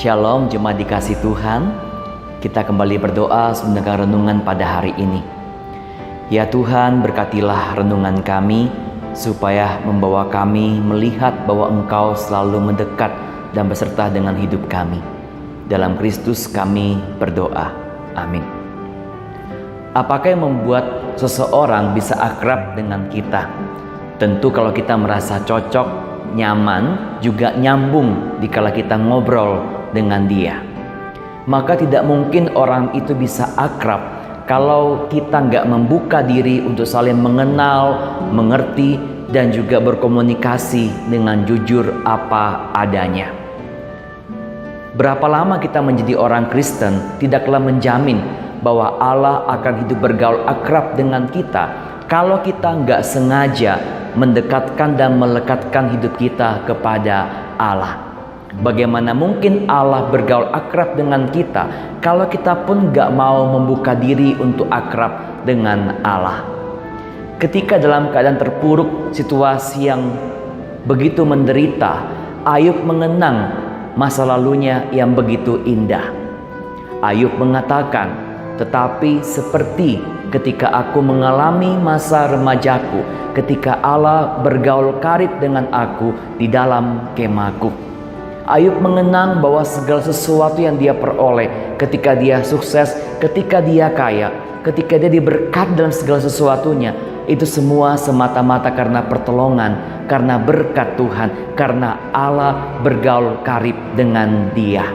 Shalom jemaat dikasih Tuhan. Kita kembali berdoa mendengar renungan pada hari ini. Ya Tuhan, berkatilah renungan kami supaya membawa kami melihat bahwa Engkau selalu mendekat dan beserta dengan hidup kami. Dalam Kristus kami berdoa. Amin. Apakah yang membuat seseorang bisa akrab dengan kita? Tentu kalau kita merasa cocok, nyaman, juga nyambung dikala kita ngobrol dengan dia. Maka tidak mungkin orang itu bisa akrab kalau kita nggak membuka diri untuk saling mengenal, mengerti, dan juga berkomunikasi dengan jujur apa adanya. Berapa lama kita menjadi orang Kristen tidaklah menjamin bahwa Allah akan hidup bergaul akrab dengan kita kalau kita nggak sengaja mendekatkan dan melekatkan hidup kita kepada Allah. Bagaimana mungkin Allah bergaul akrab dengan kita kalau kita pun gak mau membuka diri untuk akrab dengan Allah? Ketika dalam keadaan terpuruk, situasi yang begitu menderita, Ayub mengenang masa lalunya yang begitu indah. Ayub mengatakan, "Tetapi seperti ketika aku mengalami masa remajaku, ketika Allah bergaul karib dengan aku di dalam kemahku." Ayub mengenang bahwa segala sesuatu yang dia peroleh, ketika dia sukses, ketika dia kaya, ketika dia diberkati dalam segala sesuatunya, itu semua semata-mata karena pertolongan, karena berkat Tuhan, karena Allah bergaul karib dengan dia.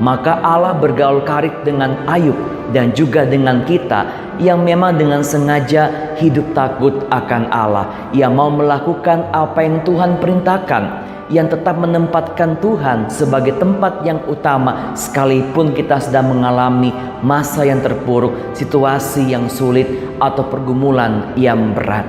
Maka Allah bergaul karib dengan Ayub dan juga dengan kita yang memang dengan sengaja hidup takut akan Allah, yang mau melakukan apa yang Tuhan perintahkan, yang tetap menempatkan Tuhan sebagai tempat yang utama sekalipun kita sedang mengalami masa yang terpuruk, situasi yang sulit, atau pergumulan yang berat.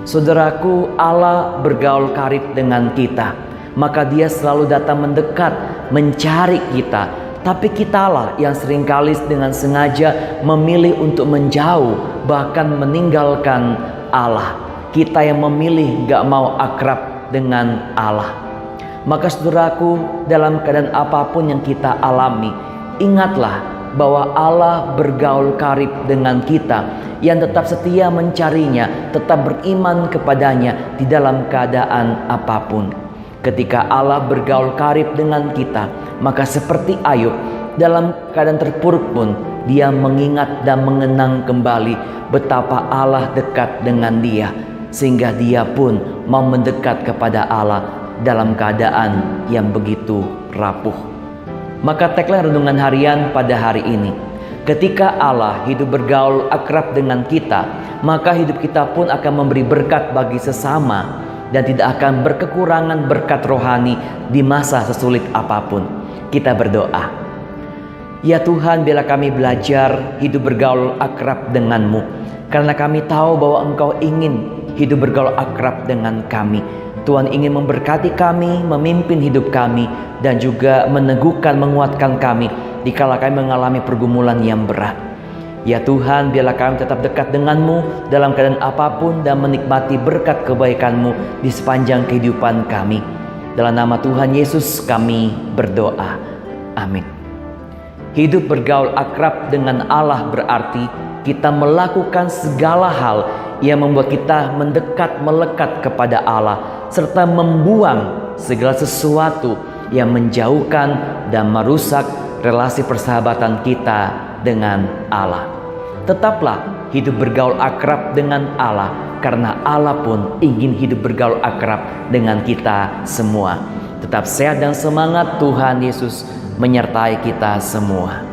Saudaraku, Allah bergaul karib dengan kita. Maka dia selalu datang mendekat, mencari kita. Tapi kitalah yang seringkali dengan sengaja memilih untuk menjauh, bahkan meninggalkan Allah. Kita yang memilih gak mau akrab dengan Allah. Maka saudaraku, dalam keadaan apapun yang kita alami, ingatlah bahwa Allah bergaul karib dengan kita, yang tetap setia mencarinya, tetap beriman kepadanya di dalam keadaan apapun. Ketika Allah bergaul karib dengan kita, maka seperti Ayub, dalam keadaan terpuruk pun dia mengingat dan mengenang kembali betapa Allah dekat dengan dia, sehingga dia pun mau mendekat kepada Allah dalam keadaan yang begitu rapuh. Maka tagline renungan harian pada hari ini, ketika Allah hidup bergaul akrab dengan kita, maka hidup kita pun akan memberi berkat bagi sesama dan tidak akan berkekurangan berkat rohani di masa sesulit apapun. Kita berdoa. Ya Tuhan, biarlah kami belajar hidup bergaul akrab denganmu, karena kami tahu bahwa Engkau ingin hidup bergaul akrab dengan kami. Tuhan ingin memberkati kami, memimpin hidup kami, dan juga meneguhkan, menguatkan kami dikala kami mengalami pergumulan yang berat. Ya Tuhan, biarlah kami tetap dekat denganmu dalam keadaan apapun dan menikmati berkat kebaikanmu di sepanjang kehidupan kami. Dalam nama Tuhan Yesus kami berdoa. Amin. Hidup bergaul akrab dengan Allah berarti kita melakukan segala hal yang membuat kita mendekat, melekat kepada Allah, serta membuang segala sesuatu yang menjauhkan dan merusak relasi persahabatan kita dengan Allah. Tetaplah hidup bergaul akrab dengan Allah, karena Allah pun ingin hidup bergaul akrab dengan kita semua. Tetap sehat dan semangat. Tuhan Yesus menyertai kita semua.